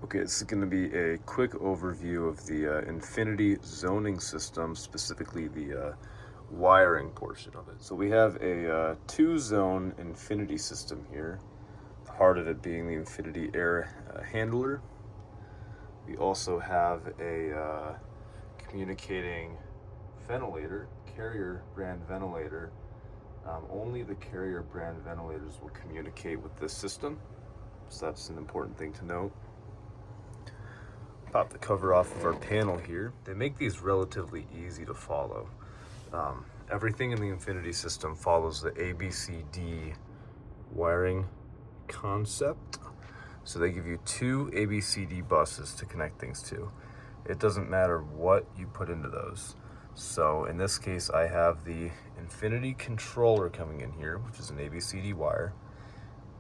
Okay, this is going to be a quick overview of the Infinity zoning system, specifically the wiring portion of it. So we have a two-zone Infinity system here, the heart of it being the Infinity air handler. We also have a communicating ventilator, Carrier brand ventilator. Only the Carrier brand ventilators will communicate with this system, so that's an important thing to note. Pop the cover off of our panel here. They make these relatively easy to follow. Everything in the Infinity system follows the ABCD wiring concept. So they give you two ABCD buses to connect things to. It doesn't matter what you put into those. So in this case, I have the Infinity controller coming in here, which is an ABCD wire,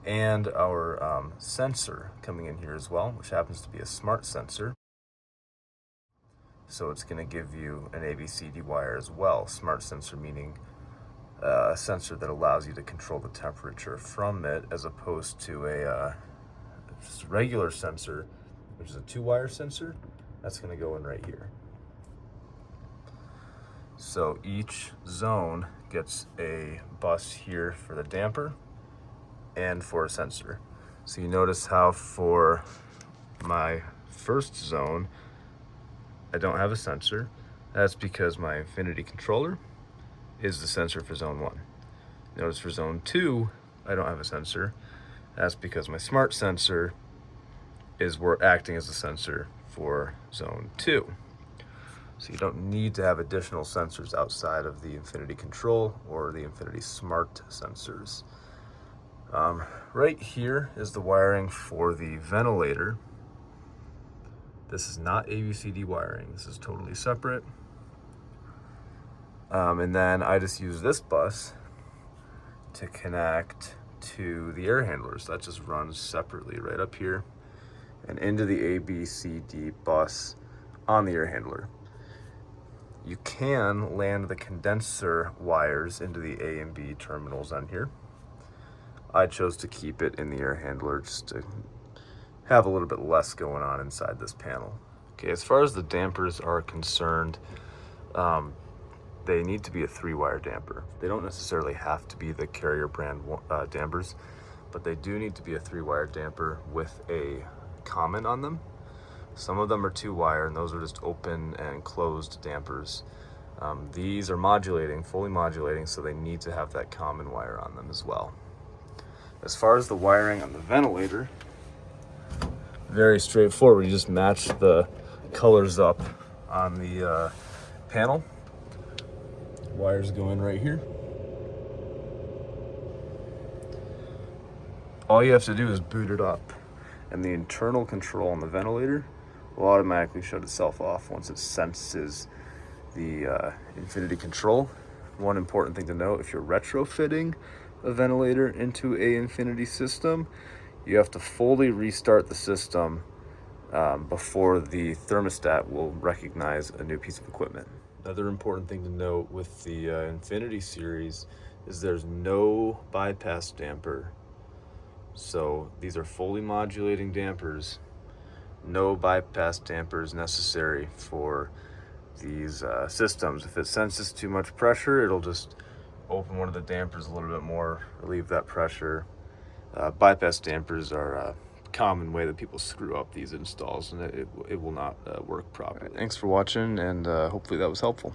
and our sensor coming in here as well, which happens to be a smart sensor. So it's going to give you an ABCD wire as well. Smart sensor meaning a sensor that allows you to control the temperature from it, as opposed to a just regular sensor, which is a two-wire sensor. That's going to go in right here. So each zone gets a bus here for the damper and for a sensor. So you notice how for my first zone, I don't have a sensor. That's because my Infinity controller is the sensor for zone 1. Notice for zone 2, I don't have a sensor. That's because my smart sensor is acting as a sensor for zone 2. So you don't need to have additional sensors outside of the Infinity control or the Infinity smart sensors. Right here is the wiring for the ventilator. This is not ABCD wiring. This is totally separate. And then I just use this bus to connect to the air handlers. That just runs separately right up here and into the ABCD bus on the air handler. You can land the condenser wires into the A and B terminals on here. I chose to keep it in the air handler just to have a little bit less going on inside this panel. Okay, as far as the dampers are concerned, they need to be a 3-wire damper. They don't necessarily have to be the Carrier brand dampers, but they do need to be a 3-wire damper with a common on them. Some of them are 2-wire, and those are just open and closed dampers. These are modulating, fully modulating, so they need to have that common wire on them as well. As far as the wiring on the ventilator, very straightforward. You just match the colors up on the panel. Wires go in right here. All you have to do is boot it up, and the internal control on the ventilator will automatically shut itself off once it senses the Infinity control. One important thing to note, if you're retrofitting a ventilator into a Infinity system, you have to fully restart the system before the thermostat will recognize a new piece of equipment. Another important thing to note with the Infinity series is there's no bypass damper. So these are fully modulating dampers. No bypass dampers necessary for these systems. If it senses too much pressure, it'll just open one of the dampers a little bit more, relieve that pressure. Bypass dampers are a common way that people screw up these installs, and it will not work properly. Right, thanks for watching, and hopefully that was helpful.